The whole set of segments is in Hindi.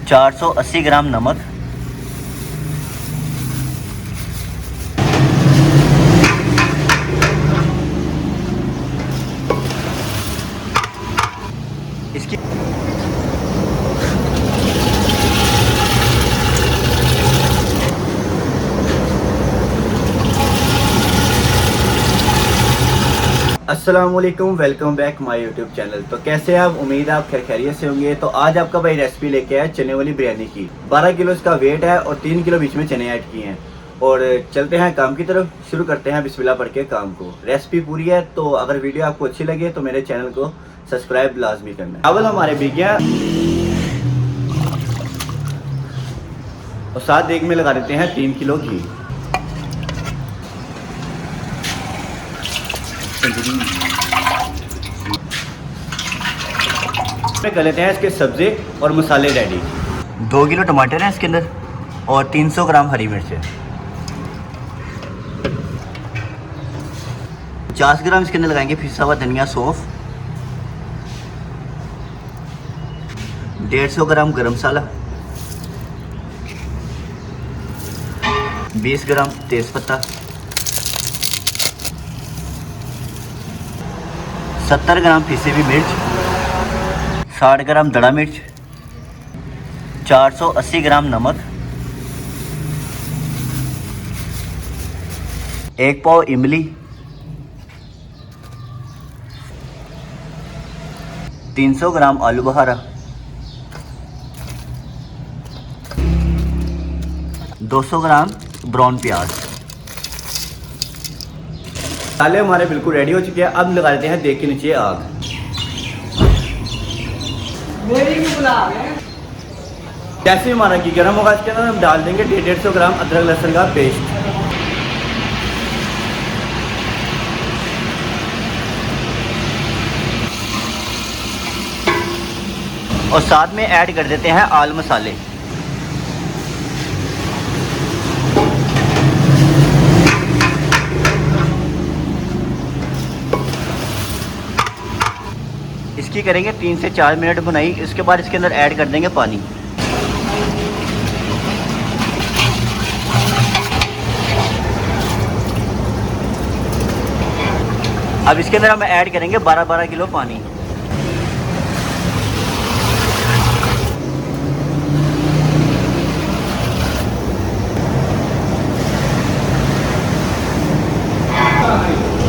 480 ग्राम नमक, इसकी अस्सलामुअलैकुम, welcome back my YouTube channel. तो कैसे हैं आप? उम्मीद है आप खैरियत से होंगे। तो आज आपका भाई रेसिपी लेके आया चने वाली बिरयानी की। 12 किलो इसका वेट है और 3 किलो बीच में चने ऐड किए हैं। और चलते हैं काम की तरफ, शुरू करते हैं बिस्मिल्लाह पढ़ के काम को। रेसिपी पूरी है, तो अगर वीडियो आपको अच्छी लगे तो मेरे चैनल को सब्सक्राइब लाजमी करना है। चावल हमारे बिक गया और साथ देग में लगा देते हैं 3 किलो घी। कर लेते हैं इसके सब्जी और मसाले रेडी। 2 किलो टमाटर हैं इसके अंदर और 300 ग्राम हरी मिर्च है। 50 ग्राम इसके अंदर लगाएंगे पिसा हुआ धनिया सौंफ। 150 ग्राम गरम मसाला, 20 ग्राम तेज़पत्ता, 70 ग्राम पिसी हुई मिर्च, 60 ग्राम दड़ा मिर्च, 480 ग्राम नमक, 1 पाव इमली, 300 ग्राम आलू बहारा, 200 ग्राम ब्राउन प्याज। मसाले हमारे बिल्कुल रेडी हो चुके हैं। अब लगा देते हैं देग के नीचे आग। जैसे हमारा घी गर्म होगा इसके अंदर हम डाल देंगे 150 ग्राम अदरक लहसुन का पेस्ट। और साथ में ऐड कर देते हैं आल मसाले। इसकी करेंगे 3 से 4 मिनट भुनाई। इसके बाद इसके अंदर ऐड कर देंगे पानी। अब इसके अंदर हम ऐड करेंगे 12-12 किलो पानी।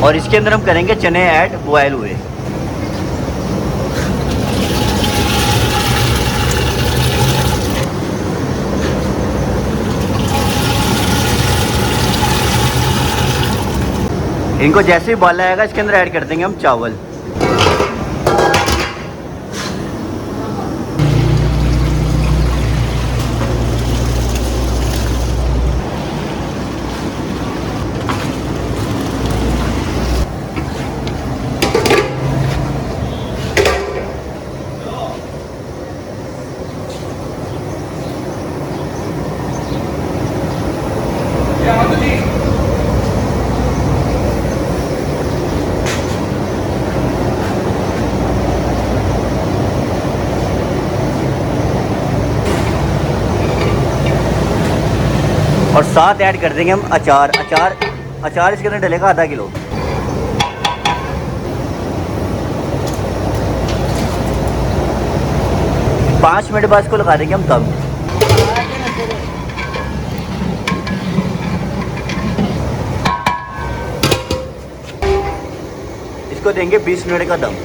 और इसके अंदर हम करेंगे चने ऐड बॉयल हुए। इनको जैसे ही उबाल आएगा इसके अंदर ऐड कर देंगे हम चावल। और साथ ऐड कर देंगे हम अचार। अचार इसके अंदर डलेगा आधा किलो। पाँच मिनट बाद इसको लगा देंगे हम दम। इसको देंगे 20 मिनट का दम।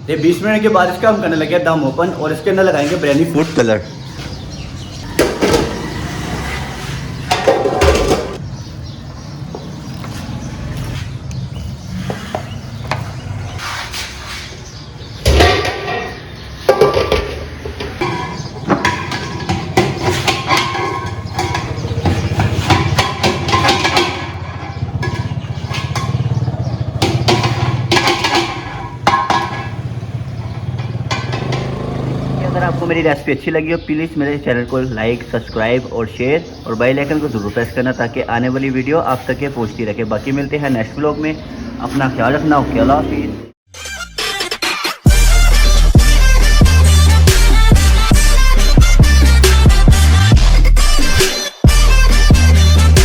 ये 20 मिनट के बाद इसका हम करने लगे दम ओपन और इसके अंदर लगाएंगे बिरयानी फूड कलर। आपको मेरी रेसिपी अच्छी लगी हो प्लीज़ मेरे चैनल को लाइक, सब्सक्राइब और शेयर और बेल आइकन को ज़रूर प्रेस करना ताकि आने वाली वीडियो आप तक ये पहुँचती रहे। बाकी मिलते हैं नेक्स्ट व्लॉग में, अपना ख्याल रखना। ओके, अल्लाह हाफिज़।